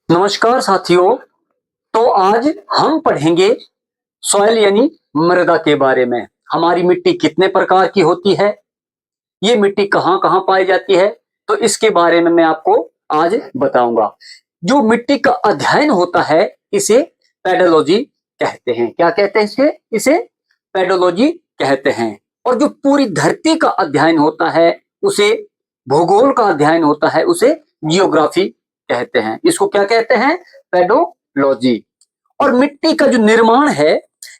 नमस्कार साथियों। तो आज हम पढ़ेंगे सॉइल यानी मृदा के बारे में। हमारी मिट्टी कितने प्रकार की होती है, ये मिट्टी कहाँ कहाँ पाई जाती है, तो इसके बारे में मैं आपको आज बताऊंगा। जो मिट्टी का अध्ययन होता है इसे पेडोलॉजी कहते हैं। क्या कहते हैं इसे पेडोलॉजी कहते हैं। और जो पूरी धरती का अध्ययन होता है उसे, भूगोल का अध्ययन होता है उसे जियोग्राफी कहते हैं। इसको क्या कहते हैं? पेडोलॉजी। और मिट्टी का जो निर्माण है,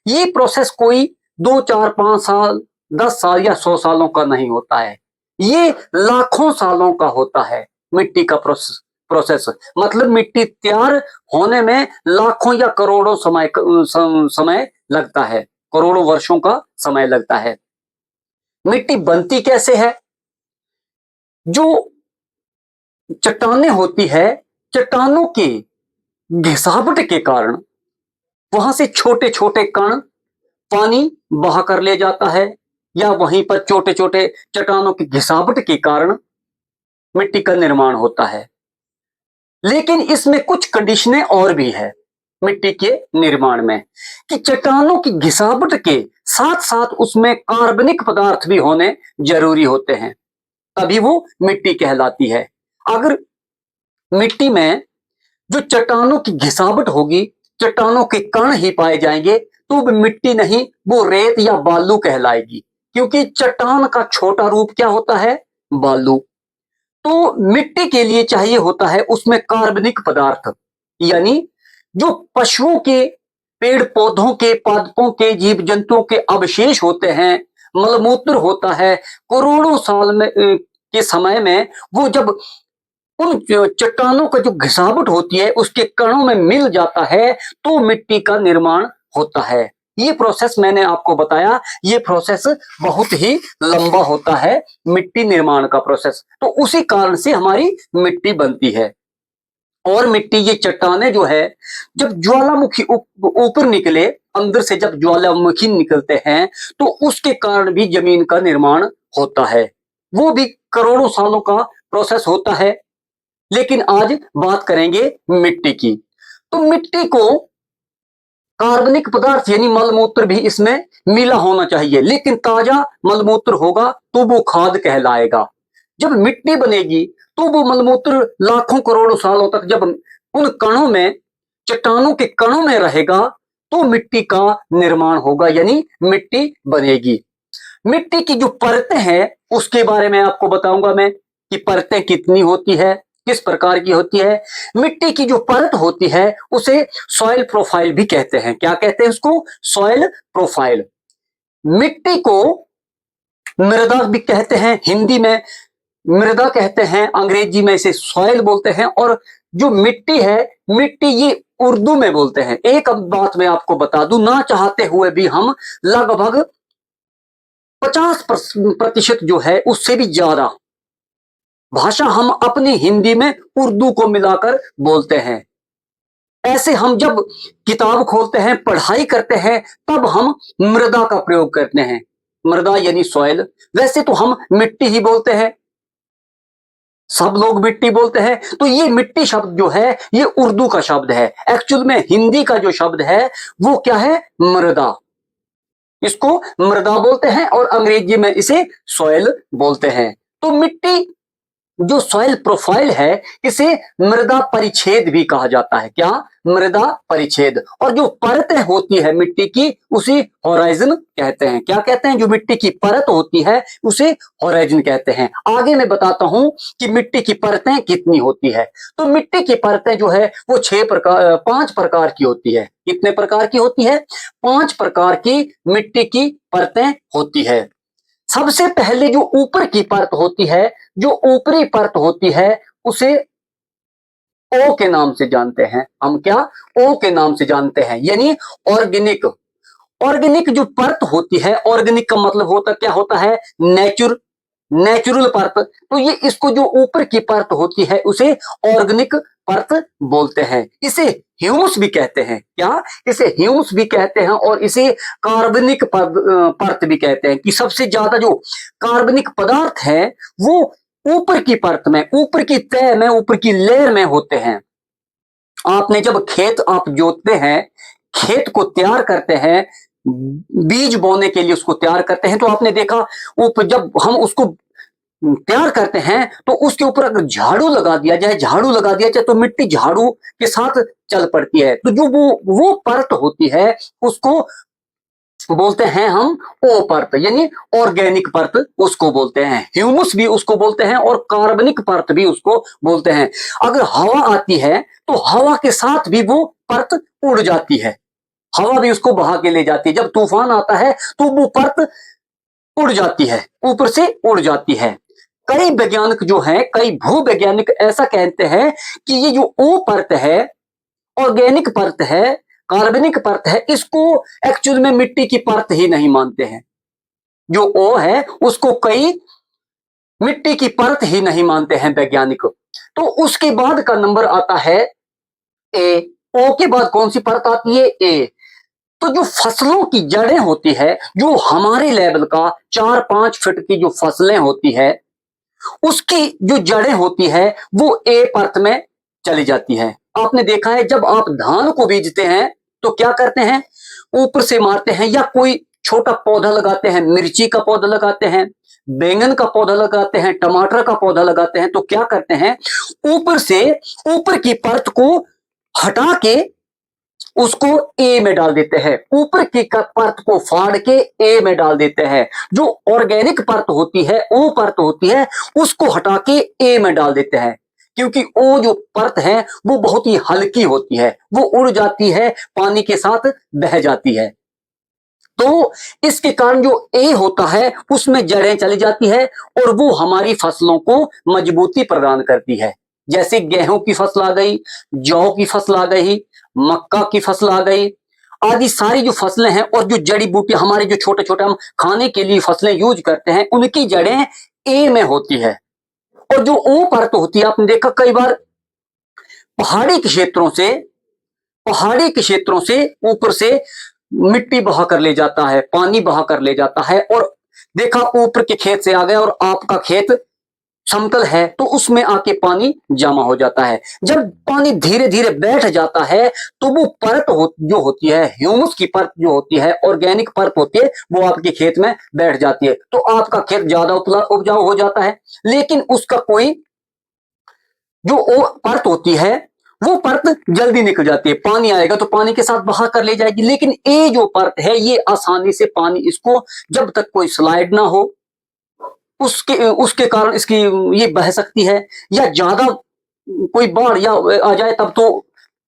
ये प्रोसेस कोई 2 4 5 साल, 10 साल या 100 सालों का नहीं होता है। ये लाखों सालों का होता है मिट्टी का प्रोसेस। मतलब मिट्टी तैयार होने में लाखों या करोड़ों समय लगता है, करोड़ों वर्षों का समय लगता है। मिट्टी बनती कैसे है? जो चट्टानें होती है, चट्टानों की घिसावट के कारण वहां से छोटे छोटे कण पानी बहा कर ले जाता है, या वहीं पर छोटे छोटे चट्टानों की घिसावट के कारण मिट्टी का निर्माण होता है। लेकिन इसमें कुछ कंडीशनें और भी है मिट्टी के निर्माण में, कि चट्टानों की घिसावट के साथ साथ उसमें कार्बनिक पदार्थ भी होने जरूरी होते हैं, तभी वो मिट्टी कहलाती है। अगर मिट्टी में जो चट्टानों की घिसावट होगी, चट्टानों के कण ही पाए जाएंगे, तो वो मिट्टी नहीं, वो रेत या बालू कहलाएगी। क्योंकि चट्टान का छोटा रूप क्या होता है? बालू। तो मिट्टी के लिए चाहिए होता है उसमें कार्बनिक पदार्थ, यानी जो पशुओं के, पेड़ पौधों के, पादपों के, जीव जंतुओं के अवशेष होते हैं, मलमूत्र होता है, करोड़ों साल में के समय में वो जब उन चट्टानों का जो घिसावट होती है उसके कणों में मिल जाता है, तो मिट्टी का निर्माण होता है। ये प्रोसेस मैंने आपको बताया, ये प्रोसेस बहुत ही लंबा होता है, मिट्टी निर्माण का प्रोसेस। तो उसी कारण से हमारी मिट्टी बनती है। और मिट्टी, ये चट्टाने जो है, जब ज्वालामुखी ऊपर निकले, अंदर से जब ज्वालामुखी निकलते हैं, तो उसके कारण भी जमीन का निर्माण होता है। वो भी करोड़ों सालों का प्रोसेस होता है। लेकिन आज बात करेंगे मिट्टी की। तो मिट्टी को कार्बनिक पदार्थ यानी मलमूत्र भी इसमें मिला होना चाहिए, लेकिन ताजा मलमूत्र होगा तो वो खाद कहलाएगा। जब मिट्टी बनेगी तो वो मलमूत्र लाखों करोड़ों सालों तक जब उन कणों में, चट्टानों के कणों में रहेगा, तो मिट्टी का निर्माण होगा, यानी मिट्टी बनेगी। मिट्टी की जो परतें हैं उसके बारे में आपको बताऊंगा मैं, कि परतें कितनी होती है, किस प्रकार की होती है। मिट्टी की जो परत होती है उसे सॉइल प्रोफाइल भी कहते हैं। क्या कहते हैं उसको? Soil profile. मिट्टी को मृदा भी कहते हैं, हिंदी में मृदा कहते हैं, अंग्रेजी में इसे सॉइल बोलते हैं। और जो मिट्टी है, मिट्टी ये उर्दू में बोलते हैं। एक अब बात मैं आपको बता दूं, ना चाहते हुए भी हम लगभग 50% जो है उससे भी ज्यादा भाषा हम अपनी हिंदी में उर्दू को मिलाकर बोलते हैं। ऐसे हम जब किताब खोलते हैं, पढ़ाई करते हैं, तब हम मृदा का प्रयोग करते हैं। मृदा यानी सॉइल। वैसे तो हम मिट्टी ही बोलते हैं, सब लोग मिट्टी बोलते हैं। तो ये मिट्टी शब्द जो है ये उर्दू का शब्द है। एक्चुअल में हिंदी का जो शब्द है वो क्या है? मृदा। इसको मृदा बोलते हैं और अंग्रेजी में इसे सॉइल बोलते हैं। तो मिट्टी जो सॉइल प्रोफाइल है इसे मृदा परिच्छेद भी कहा जाता है। क्या? मृदा परिच्छेद। और जो परतें होती है मिट्टी की उसे होराइजन कहते हैं। क्या कहते हैं? जो मिट्टी की परत होती है उसे होराइजन कहते हैं। आगे मैं बताता हूं कि मिट्टी की परतें कितनी होती है। तो मिट्टी की परतें जो है वो 5 प्रकार की होती है। कितने प्रकार की होती है? 5 प्रकार की मिट्टी की परतें होती है। सबसे पहले जो ऊपर की परत होती है, जो ऊपरी परत होती है, उसे ओ के नाम से जानते हैं हम। क्या? ओ के नाम से जानते हैं, यानी ऑर्गेनिक। ऑर्गेनिक जो परत होती है, ऑर्गेनिक का मतलब होता क्या होता है? नेचुरल परत। तो ये इसको जो ऊपर की परत होती है उसे ऑर्गेनिक परत बोलते हैं। इसे ह्यूमस भी कहते हैं। क्या? इसे ह्यूमस भी कहते हैं और इसे कार्बनिक परत भी कहते हैं। कि सबसे ज्यादा जो कार्बनिक पदार्थ है वो ऊपर की परत में, ऊपर की तह में, ऊपर की लेयर में होते हैं। आपने जब खेत आप जोतते हैं, खेत को तैयार करते हैं, बीज बोने के लिए उसको तैयार करते हैं, तो आपने देखा जब हम उसको तैयार करते हैं तो उसके ऊपर अगर झाड़ू लगा दिया जाए तो मिट्टी झाड़ू के साथ चल पड़ती है। तो जो वो परत होती है उसको बोलते हैं हम ओ परत, यानी ऑर्गेनिक परत उसको बोलते हैं, ह्यूमस भी उसको बोलते हैं और कार्बनिक परत भी उसको बोलते हैं। अगर हवा आती है तो हवा के साथ भी वो परत उड़ जाती है, हवा भी उसको बहा के ले जाती है। जब तूफान आता है तो वो परत उड़ जाती है, ऊपर से उड़ जाती है। कई वैज्ञानिक जो हैं, कई भूवैज्ञानिक ऐसा कहते हैं कि ये जो ओ परत है, ऑर्गेनिक परत है, कार्बनिक परत है, इसको एक्चुअल में मिट्टी की परत ही नहीं मानते हैं। जो ओ है उसको कई मिट्टी की परत ही नहीं मानते हैं वैज्ञानिक। तो उसके बाद का नंबर आता है ए। ओ के बाद कौन सी परत आती है? ए। तो जो फसलों की जड़ें होती है, जो हमारे लेवल का 4-5 फीट की जो फसलें होती है, उसकी जो जड़ें होती है वो ए परत में चली जाती है। आपने देखा है जब आप धान को बीजते हैं तो क्या करते हैं, ऊपर से मारते हैं, या कोई छोटा पौधा लगाते हैं, मिर्ची का पौधा लगाते हैं, बैंगन का पौधा लगाते हैं, टमाटर का पौधा लगाते हैं, तो क्या करते हैं, ऊपर से ऊपर की परत को हटा के उसको ए में डाल देते हैं, ऊपर की परत को फाड़ के ए में डाल देते हैं। जो ऑर्गेनिक परत होती है, ओ परत होती है, उसको हटा के ए में डाल देते हैं, क्योंकि ओ जो परत है वो बहुत ही हल्की होती है, वो उड़ जाती है, पानी के साथ बह जाती है। तो इसके कारण जो ए होता है उसमें जड़ें चली जाती है और वो हमारी फसलों को मजबूती प्रदान करती है। जैसे गेहूं की फसल आ गई, जौ की फसल आ गई, मक्का की फसल आ गई, आदि सारी जो फसलें हैं, और जो जड़ी बूटी हमारे जो छोटे छोटे हम खाने के लिए फसलें यूज करते हैं, उनकी जड़ें ए में होती है। और जो ओ परत होती है, आपने देखा कई बार पहाड़ी के क्षेत्रों से पहाड़ी के क्षेत्रों से ऊपर से मिट्टी बहा कर ले जाता है, पानी बहा कर ले जाता है, और देखा ऊपर के खेत से आ गया और आपका खेत समतल है तो उसमें आके पानी जमा हो जाता है। जब पानी धीरे धीरे बैठ जाता है तो वो परत जो होती है, ह्यूमस की परत जो होती है, ऑर्गेनिक परत होती है, वो आपके खेत में बैठ जाती है, तो आपका खेत ज्यादा उपजाऊ हो जाता है। लेकिन उसका कोई जो परत होती है वो परत जल्दी निकल जाती है, पानी आएगा तो पानी के साथ बहा कर ले जाएगी। लेकिन ये जो परत है ये आसानी से पानी इसको, जब तक कोई स्लाइड ना हो उसके उसके कारण इसकी ये बह सकती है, या ज्यादा कोई बाढ़ या आ जाए तब तो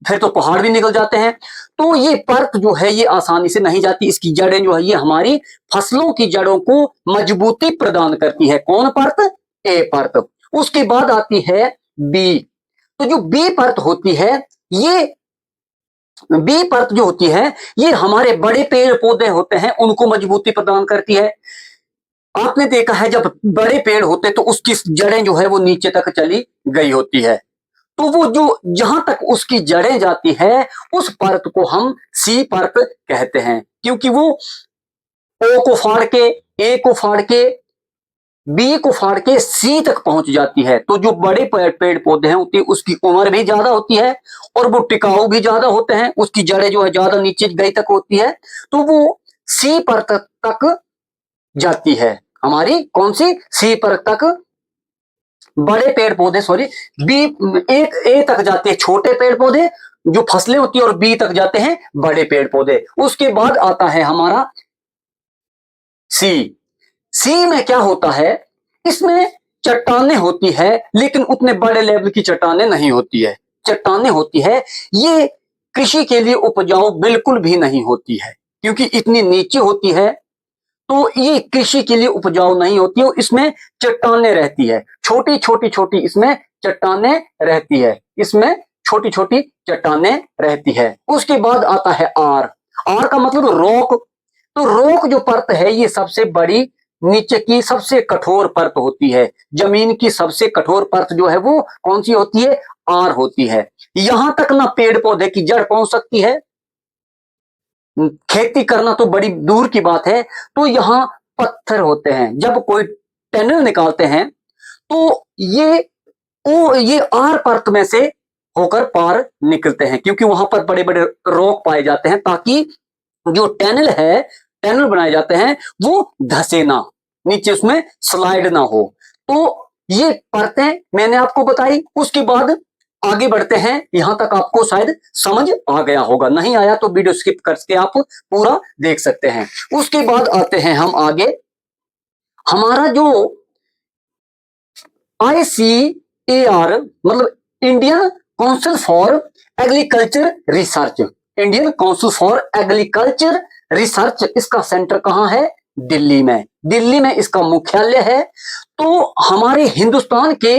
फिर तो पहाड़ भी निकल जाते हैं। तो ये परत जो है ये आसानी से नहीं जाती, इसकी जड़ें जो है ये हमारी फसलों की जड़ों को मजबूती प्रदान करती है। कौन परत? ए परत। उसके बाद आती है बी। तो जो बी परत होती है, ये बी परत जो होती है ये हमारे बड़े पेड़ पौधे होते हैं उनको मजबूती प्रदान करती है। आपने देखा है जब बड़े पेड़ होते तो उसकी जड़ें जो है वो नीचे तक चली गई होती है, तो वो जो जहां तक उसकी जड़ें जाती है उस परत को हम सी परत कहते हैं, क्योंकि वो ओ को फाड़ के, ए को फाड़ के, बी को फाड़ के सी तक पहुंच जाती है। तो जो बड़े पेड़ पौधे हैं उनकी उसकी उम्र भी ज्यादा होती है और वो टिकाऊ भी ज्यादा होते हैं, उसकी जड़ें जो है ज्यादा नीचे गई तक होती है, तो वो सी परत तक जाती है। हमारी कौन सी? सी परत तक बड़े पेड़ पौधे, सॉरी, बी, एक ए तक जाते हैं छोटे पेड़ पौधे जो फसलें होती है, और बी तक जाते हैं बड़े पेड़ पौधे। उसके बाद आता है हमारा सी। सी में क्या होता है, इसमें चट्टानें होती है लेकिन उतने बड़े लेवल की चट्टानें नहीं होती है, चट्टानें होती है, ये कृषि के लिए उपजाऊ बिल्कुल भी नहीं होती है, क्योंकि इतनी नीचे होती है तो ये कृषि के लिए उपजाऊ नहीं होती है। इसमें चट्टानें रहती है, छोटी छोटी छोटी इसमें चट्टानें रहती है, इसमें छोटी छोटी चट्टानें रहती है। उसके बाद आता है आर। आर का मतलब रॉक। तो रॉक जो परत है ये सबसे बड़ी, नीचे की सबसे कठोर परत होती है। जमीन की सबसे कठोर परत जो है वो कौन सी होती है? आर होती है। यहां तक ना पेड़ पौधे की जड़ पहुंच सकती है, खेती करना तो बड़ी दूर की बात है। तो यहां पत्थर होते हैं, जब कोई टनल निकालते हैं तो ये आर परत में से होकर पार निकलते हैं, क्योंकि वहां पर बड़े बड़े रॉक पाए जाते हैं, ताकि जो टनल बनाए जाते हैं वो धसे ना, नीचे उसमें स्लाइड ना हो। तो ये परतें मैंने आपको बताई। उसके बाद आगे बढ़ते हैं। यहां तक आपको शायद समझ आ गया होगा, नहीं आया तो वीडियो स्किप करके आप पूरा देख सकते हैं। उसके बाद आते हैं हम आगे। हमारा जो ICAR मतलब Indian council for agriculture research, Indian council for agriculture research, इसका सेंटर कहां है? दिल्ली में। दिल्ली में इसका मुख्यालय है। तो हमारे हिंदुस्तान के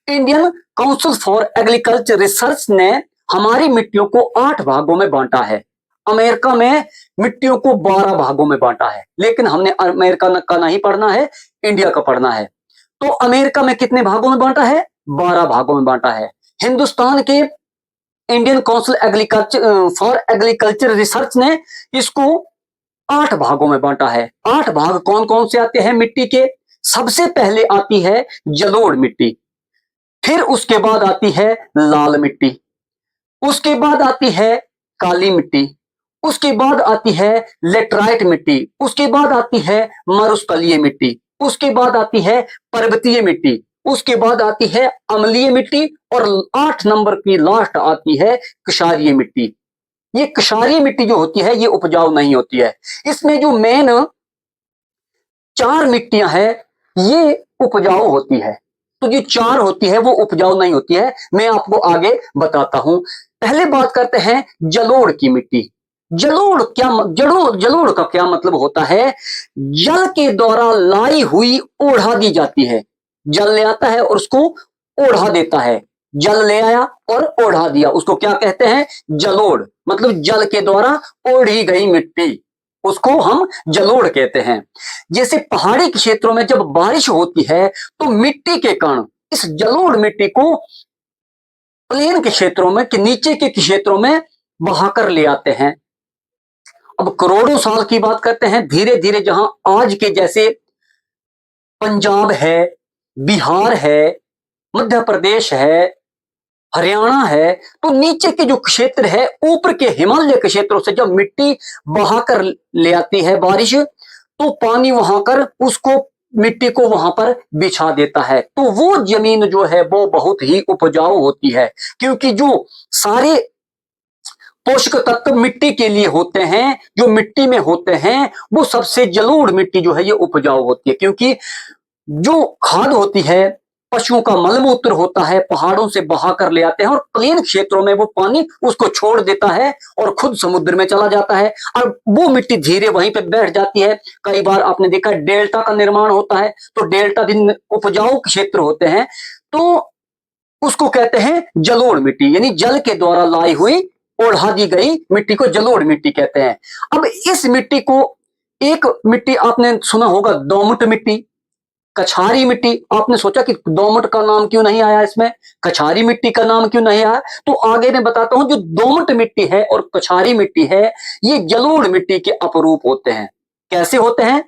Indian council for agriculture research ने हमारी मिट्टियों को 8 भागों में बांटा है। अमेरिका में मिट्टियों को 12 भागों में बांटा है, लेकिन हमने अमेरिका का नहीं पढ़ना है, इंडिया का पढ़ना है। तो अमेरिका में कितने भागों में बांटा है? 12 भागों में बांटा है। हिंदुस्तान के Indian council agriculture for agriculture research ने इसको 8 भागों में बांटा है। 8 भाग कौन कौन से आते हैं मिट्टी के? सबसे पहले आती है जलोढ़ मिट्टी, फिर उसके बाद आती है लाल मिट्टी, उसके बाद आती है काली मिट्टी, उसके बाद आती है लेटराइट मिट्टी, उसके बाद आती है मरुस्थलीय मिट्टी, उसके बाद आती है पर्वतीय मिट्टी, उसके बाद आती है अम्लीय मिट्टी, और 8 नंबर की लास्ट आती है क्षारीय मिट्टी। ये क्षारीय मिट्टी जो होती है ये उपजाऊ नहीं होती है। इसमें जो मेन 4 मिट्टियां हैं ये उपजाऊ होती है, तो जो 4 होती है वो उपजाऊ नहीं होती है। मैं आपको आगे बताता हूं। पहले बात करते हैं जलोढ़ की मिट्टी। जलोढ़ का क्या मतलब होता है? जल के द्वारा लाई हुई ओढ़ा दी जाती है। जल ले आता है और उसको ओढ़ा देता है। जल ले आया और ओढ़ा दिया, उसको क्या कहते हैं? जलोढ़। मतलब जल के द्वारा ओढ़ी गई मिट्टी, उसको हम जलोढ़ कहते हैं। जैसे पहाड़ी क्षेत्रों में जब बारिश होती है तो मिट्टी के कण इस जलोढ़ मिट्टी को प्लेन के क्षेत्रों में कि नीचे के क्षेत्रों में बहाकर ले आते हैं। अब करोड़ों साल की बात करते हैं, धीरे धीरे जहां आज के जैसे पंजाब है, बिहार है, मध्य प्रदेश है, हरियाणा है, तो नीचे के जो क्षेत्र है, ऊपर के हिमालय के क्षेत्रों से जब मिट्टी बहाकर ले आती है बारिश, तो पानी वहां कर उसको मिट्टी को वहां पर बिछा देता है। तो वो जमीन जो है वो बहुत ही उपजाऊ होती है, क्योंकि जो सारे पोषक तत्व मिट्टी के लिए होते हैं, जो मिट्टी में होते हैं, वो सबसे जलोढ़ मिट्टी जो है ये उपजाऊ होती है। क्योंकि जो खाद होती है, पशुओं का मलमूत्र होता है, पहाड़ों से बहा कर ले आते हैं और प्लेन क्षेत्रों में वो पानी उसको छोड़ देता है और खुद समुद्र में चला जाता है, और वो मिट्टी धीरे वहीं पे बैठ जाती है। कई बार आपने देखा डेल्टा का निर्माण होता है, तो डेल्टा जिन उपजाऊ क्षेत्र होते हैं तो उसको कहते हैं जलोढ़ मिट्टी, यानी जल के द्वारा लाई हुई ओढ़ा दी गई मिट्टी को जलोढ़ मिट्टी कहते हैं। अब इस मिट्टी को, एक मिट्टी आपने सुना होगा दोमट मिट्टी, कछारी मिट्टी। आपने सोचा कि दोमट का नाम क्यों नहीं आया इसमें, कछारी मिट्टी का नाम क्यों नहीं आया? तो आगे मैं बताता हूं। जो दोमट मिट्टी है और कछारी मिट्टी है ये जलोढ़ मिट्टी के अपरूप होते हैं। कैसे होते हैं?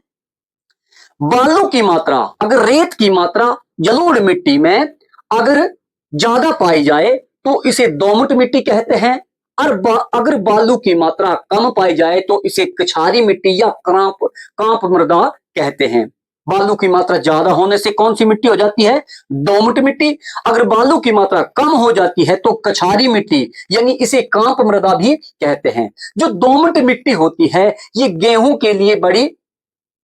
बालू की मात्रा, अगर रेत की मात्रा जलोढ़ मिट्टी में अगर ज्यादा पाई जाए तो इसे दोमट मिट्टी कहते हैं, और अगर बालू की मात्रा कम पाई जाए तो इसे कछारी मिट्टी या कांप मृदा कहते हैं। बालू की मात्रा ज्यादा होने से कौन सी मिट्टी हो जाती है? दोमट मिट्टी। अगर बालू की मात्रा कम हो जाती है तो कछारी मिट्टी, यानी इसे कांप मृदा भी कहते हैं। जो दोमट मिट्टी होती है ये गेहूं के लिए बड़ी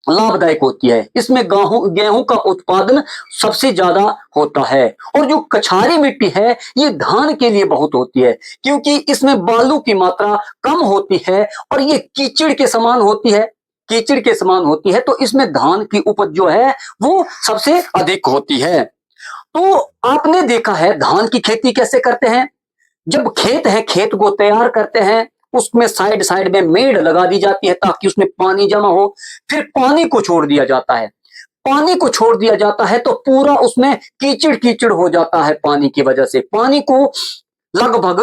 लाभदायक होती है। इसमें गेहूं का उत्पादन सबसे ज्यादा होता है। और जो कछारी मिट्टी है ये धान के लिए बहुत होती है, क्योंकि इसमें बालू की मात्रा कम होती है और ये कीचड़ के समान होती है, कीचड़ के समान होती है, तो इसमें धान की उपज जो है वो सबसे अधिक होती है। तो आपने देखा है धान की खेती कैसे करते हैं? जब खेत है, खेत को तैयार करते हैं, उसमें साइड साइड में मेड़ लगा दी जाती है ताकि उसमें पानी जमा हो, फिर पानी को छोड़ दिया जाता है। पानी को छोड़ दिया जाता है तो पूरा उसमें कीचड़ कीचड़ हो जाता है। पानी की वजह से पानी को लगभग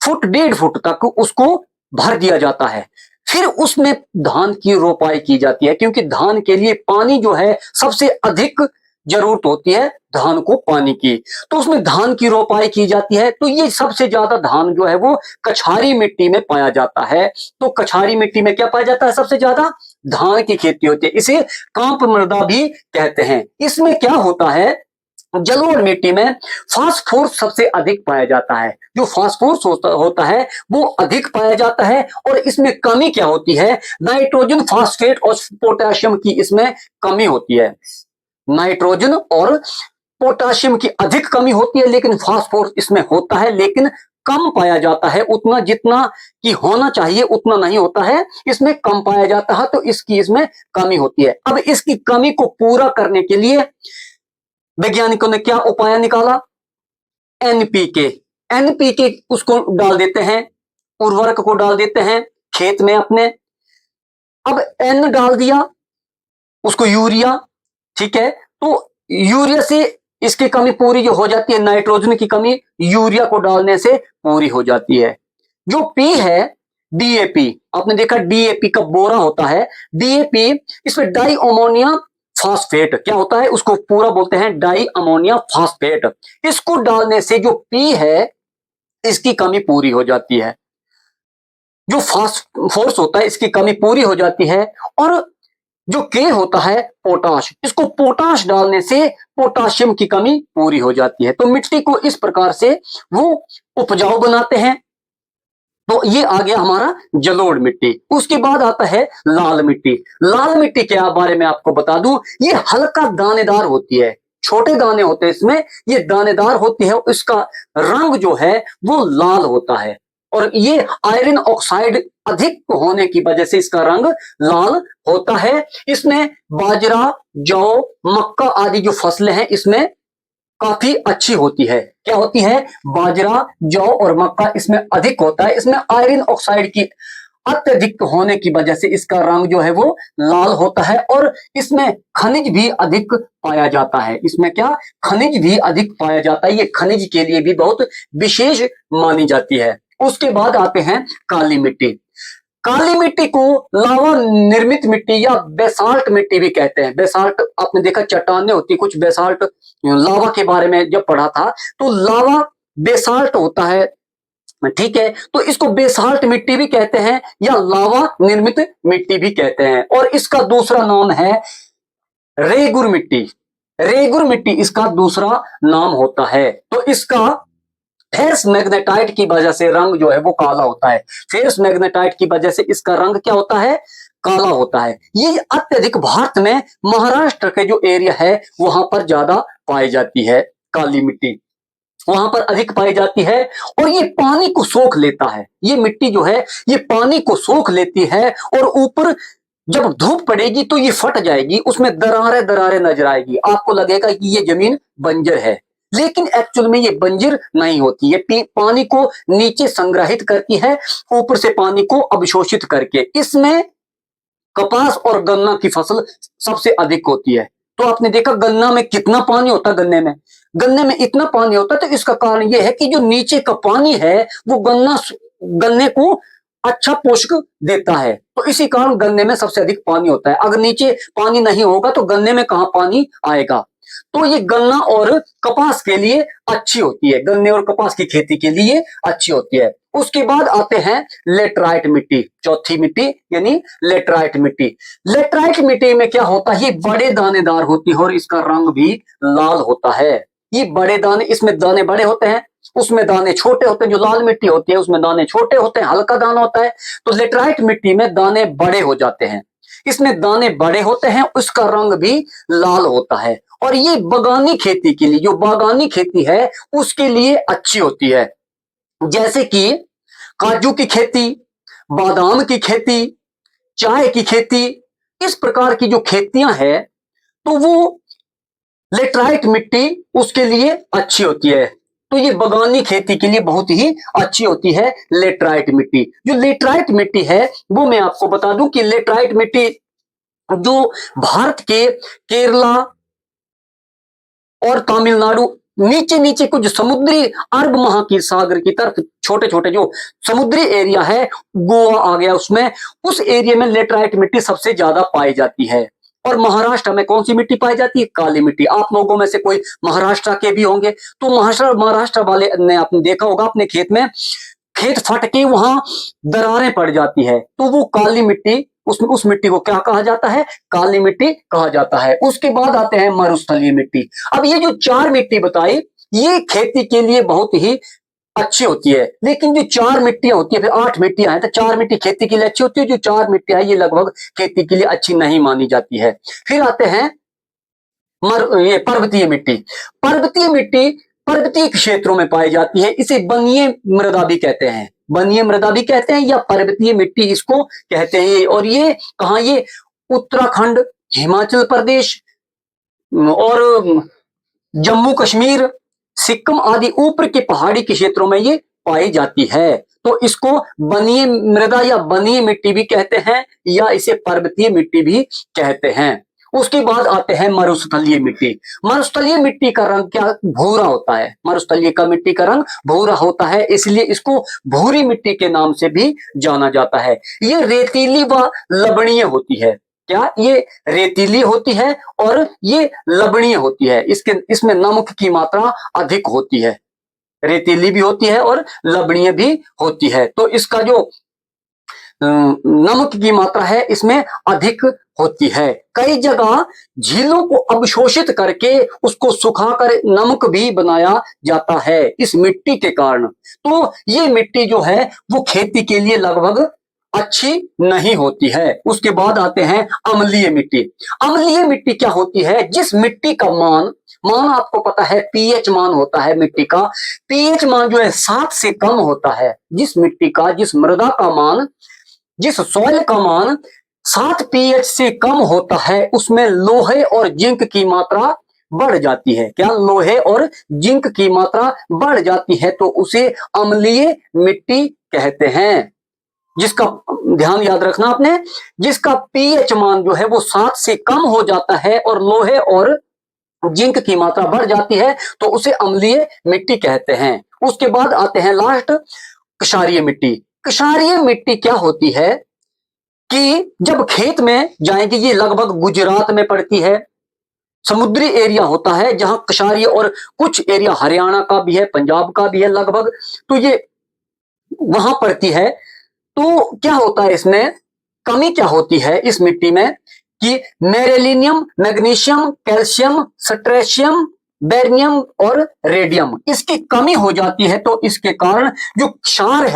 फुट 1.5 फुट तक उसको भर दिया जाता है। फिर उसमें धान की रोपाई की जाती है, क्योंकि धान के लिए पानी जो है सबसे अधिक जरूरत होती है धान को पानी की, तो उसमें धान की रोपाई की जाती है। तो ये सबसे ज्यादा धान जो है वो कछारी मिट्टी में पाया जाता है। तो कछारी मिट्टी में क्या पाया जाता है? सबसे ज्यादा धान की खेती होती है। इसे कांप मृदा भी कहते हैं। इसमें क्या होता है, जलोढ़ मिट्टी में फास्फोरस सबसे अधिक पाया जाता है। जो फास्फोरस होता है वो अधिक पाया जाता है। और इसमें कमी क्या होती है? नाइट्रोजन, फास्फेट और पोटेशियम की इसमें कमी होती है। नाइट्रोजन और पोटेशियम की अधिक कमी होती है, लेकिन फास्फोरस इसमें होता है, लेकिन कम पाया जाता है। उतना जितना कि होना चाहिए उतना नहीं होता है, इसमें कम पाया जाता है। तो इसकी इसमें कमी होती है। अब इसकी कमी को पूरा करने के लिए वैज्ञानिकों ने क्या उपाय निकाला? एनपीके। एनपीके उसको डाल देते हैं, उर्वरक को डाल देते हैं खेत में अपने। अब एन डाल दिया, उसको यूरिया, ठीक है। तो यूरिया से इसकी कमी पूरी जो हो जाती है, नाइट्रोजन की कमी यूरिया को डालने से पूरी हो जाती है। जो पी है, डीएपी, आपने देखा डीएपी का बोरा होता है, डीएपी, इसमें डाई अमोनिया फास्फेट क्या होता है, उसको पूरा बोलते हैं डाई अमोनिया फास्फेट। इसको डालने से जो पी है इसकी कमी पूरी हो जाती है। जो फास्फोरस होता है इसकी कमी पूरी हो जाती है। और जो के होता है पोटाश, इसको पोटाश डालने से पोटाशियम की कमी पूरी हो जाती है। तो मिट्टी को इस प्रकार से वो उपजाऊ बनाते हैं। तो ये आ गया हमारा जलोढ़ मिट्टी। उसके बाद आता है लाल मिट्टी। लाल मिट्टी के बारे में आपको बता दूं, ये हल्का दानेदार होती है, छोटे दाने होते हैं इसमें, ये दानेदार होती है। इसका रंग जो है वो लाल होता है। और ये आयरन ऑक्साइड अधिक होने की वजह से इसका रंग लाल होता है। इसमें बाजरा, जौ, मक्का आदि जो फसलें हैं इसमें काफी अच्छी होती है। क्या होती है? बाजरा, जौ और मक्का इसमें अधिक होता है। इसमें आयरन ऑक्साइड की अत्यधिक होने की वजह से इसका रंग जो है वो लाल होता है। और इसमें खनिज भी अधिक पाया जाता है। इसमें क्या? खनिज भी अधिक पाया जाता है। ये खनिज के लिए भी बहुत विशेष मानी जाती है। उसके बाद आते हैं काली मिट्टी। काली मिट्टी को लावा निर्मित मिट्टी या बेसाल्ट मिट्टी भी कहते हैं। बेसाल्ट आपने देखा चट्टानें होती, कुछ बेसाल्ट लावा के बारे में जब पढ़ा था तो लावा बेसाल्ट होता है, ठीक है। तो इसको बेसाल्ट मिट्टी भी कहते हैं या लावा निर्मित मिट्टी भी कहते हैं। और इसका दूसरा नाम है रेगुर मिट्टी। रेगुर मिट्टी इसका दूसरा नाम होता है। तो इसका फेरस मैग्नेटाइट की वजह से रंग जो है वो काला होता है। फेरस मैग्नेटाइट की वजह से इसका रंग क्या होता है? काला होता है। ये अत्यधिक भारत में महाराष्ट्र के जो एरिया है वहां पर ज्यादा पाई जाती है काली मिट्टी, वहां पर अधिक पाई जाती है। और ये पानी को सोख लेता है। ये मिट्टी जो है ये पानी को सोख लेती है। और ऊपर जब धूप पड़ेगी तो ये फट जाएगी, उसमें दरारें दरारें नजर आएगी। आपको लगेगा कि ये जमीन बंजर है, लेकिन एक्चुअल में ये बंजर नहीं होती। ये पानी को नीचे संग्रहित करती है, ऊपर से पानी को अवशोषित करके। इसमें कपास और गन्ना की फसल सबसे अधिक होती है। तो आपने देखा गन्ना में कितना पानी होता है, गन्ने में इतना पानी होता है। तो इसका कारण यह है कि जो नीचे का पानी है वो गन्ने को अच्छा पोषक देता है। तो इसी कारण गन्ने में सबसे अधिक पानी होता है। अगर नीचे पानी नहीं होगा तो गन्ने में कहां पानी आएगा। तो ये गन्ना और कपास के लिए अच्छी होती है, गन्ने और कपास की खेती के लिए अच्छी होती है। उसके बाद आते हैं लेटराइट मिट्टी, चौथी मिट्टी यानी लेटराइट मिट्टी। लेटराइट मिट्टी में क्या होता है? ये बड़े दानेदार होती है और इसका रंग भी लाल होता है। ये बड़े दाने, इसमें दाने बड़े होते हैं, उसमें दाने छोटे होते हैं। जो लाल मिट्टी होती है उसमें दाने छोटे होते हैं, हल्का दाना होता है। तो लेटराइट मिट्टी में दाने बड़े हो जाते हैं, इसमें दाने बड़े होते हैं, उसका रंग भी लाल होता है। और ये बागानी खेती के लिए, जो बागानी खेती है उसके लिए अच्छी होती है। जैसे कि काजू की खेती, बादाम की खेती, चाय की खेती, इस प्रकार की जो खेतियां हैं तो वो लेटराइट मिट्टी उसके लिए अच्छी होती है। तो ये बागानी खेती के लिए बहुत ही अच्छी होती है लेटराइट मिट्टी। जो लेटराइट मिट्टी है वो मैं आपको बता दूं कि लेटराइट मिट्टी जो भारत के केरला और तमिलनाडु, नीचे नीचे कुछ समुद्री अरब महासागर की तरफ छोटे छोटे जो समुद्री एरिया है, गोवा आ गया उसमें, उस एरिया में लेटराइट मिट्टी सबसे ज्यादा पाई जाती है। और महाराष्ट्र में कौन सी मिट्टी पाई जाती है? काली मिट्टी। आप लोगों में से कोई महाराष्ट्र के भी होंगे, तो महाराष्ट्र वाले ने आपने देखा होगा अपने खेत में, खेत फट के वहां दरारें पड़ जाती है, तो वो काली मिट्टी, उस मिट्टी को क्या कहा जाता है? काली मिट्टी कहा जाता है। उसके बाद आते हैं मरुस्थलीय मिट्टी। अब ये जो 4 मिट्टी बताई, ये खेती के लिए बहुत ही अच्छी होती है, लेकिन जो 4 मिट्टियां होती है, फिर 8 मिट्टियां हैं, तो 4 मिट्टी खेती के लिए अच्छी होती है, जो 4 मिट्टियां हैं ये लगभग खेती के लिए अच्छी नहीं मानी जाती है। फिर आते हैं ये पर्वतीय मिट्टी। पर्वतीय मिट्टी पर्वतीय क्षेत्रों में पाई जाती है, इसे बनीय मृदा भी कहते हैं, बनीय मृदा भी कहते हैं या पर्वतीय मिट्टी इसको कहते हैं। और ये कहाँ? ये उत्तराखंड, हिमाचल प्रदेश और जम्मू कश्मीर, सिक्किम आदि ऊपर के पहाड़ी के क्षेत्रों में ये पाई जाती है। तो इसको बनीय मृदा या बनीय मिट्टी भी कहते हैं या इसे पर्वतीय मिट्टी भी कहते हैं। उसके बाद आते हैं मरुस्थलीय मिट्टी। मरुस्थलीय मिट्टी का रंग क्या? भूरा होता है। मरुस्थलीय का मिट्टी का रंग भूरा होता है, इसलिए इसको भूरी मिट्टी के नाम से भी जाना जाता है। ये रेतीली व लवणीय होती है। क्या? ये रेतीली होती है और ये लवणीय होती है। इसमें नमक की मात्रा अधिक होती है, रेतीली भी होती है और लवणीय भी होती है। तो इसका जो नमक की मात्रा है इसमें अधिक होती है। कई जगह झीलों को अवशोषित करके उसको सुखाकर नमक भी बनाया जाता है इस मिट्टी के कारण। तो ये मिट्टी जो है वो खेती के लिए लगभग अच्छी नहीं होती है। उसके बाद आते हैं अम्लीय मिट्टी। अम्लीय मिट्टी क्या होती है? जिस मिट्टी का मान आपको पता है पीएच मान होता है मिट्टी का, पीएच मान जो है 7 से कम होता है। जिस मिट्टी का, जिस मृदा का मान, जिस सॉइल का मान 7 पीएच से कम होता है, उसमें लोहे और जिंक की मात्रा बढ़ जाती है। क्या? लोहे और जिंक की मात्रा बढ़ जाती है, तो उसे अम्लीय मिट्टी कहते हैं। जिसका ध्यान याद रखना आपने, जिसका पीएच मान जो है वो 7 से कम हो जाता है और लोहे और जिंक की मात्रा बढ़ जाती है, तो उसे अम्लीय मिट्टी कहते हैं। उसके बाद आते हैं लास्ट क्षारीय मिट्टी। क्षारीय मिट्टी क्या होती है कि जब खेत में जाएंगे, ये लगभग गुजरात में पड़ती है, समुद्री एरिया होता है जहां क्षारीय, और कुछ एरिया हरियाणा का भी है, पंजाब का भी है लगभग, तो ये वहां पड़ती है। तो क्या होता है इसमें, कमी क्या होती है इस मिट्टी में कि मेरेलिनियम, मैग्नीशियम, कैल्शियम, स्ट्रेशियम, बेरियम और रेडियम, इसकी कमी हो जाती है। तो इसके कारण जो क्षार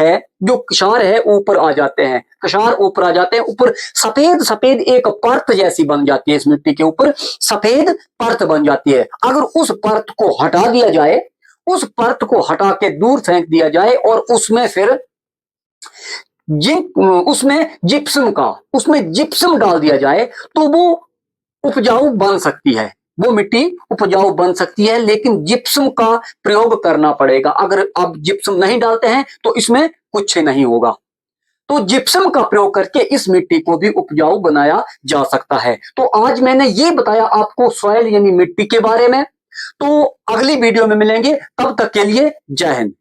है ऊपर आ जाते हैं, क्षार ऊपर आ जाते हैं, ऊपर सफेद सफेद एक परत जैसी बन जाती है, इस मिट्टी के ऊपर सफेद परत बन जाती है। अगर उस परत को हटा दिया जाए, उस परत को हटा के दूर फेंक दिया जाए और उसमें फिर उसमें जिप्सम डाल दिया जाए, तो वो उपजाऊ बन सकती है, वो मिट्टी उपजाऊ बन सकती है, लेकिन जिप्सम का प्रयोग करना पड़ेगा। अगर आप जिप्सम नहीं डालते हैं तो इसमें कुछ नहीं होगा। तो जिप्सम का प्रयोग करके इस मिट्टी को भी उपजाऊ बनाया जा सकता है। तो आज मैंने ये बताया आपको सॉइल यानी मिट्टी के बारे में। तो अगली वीडियो में मिलेंगे, तब तक के लिए जय हिंद।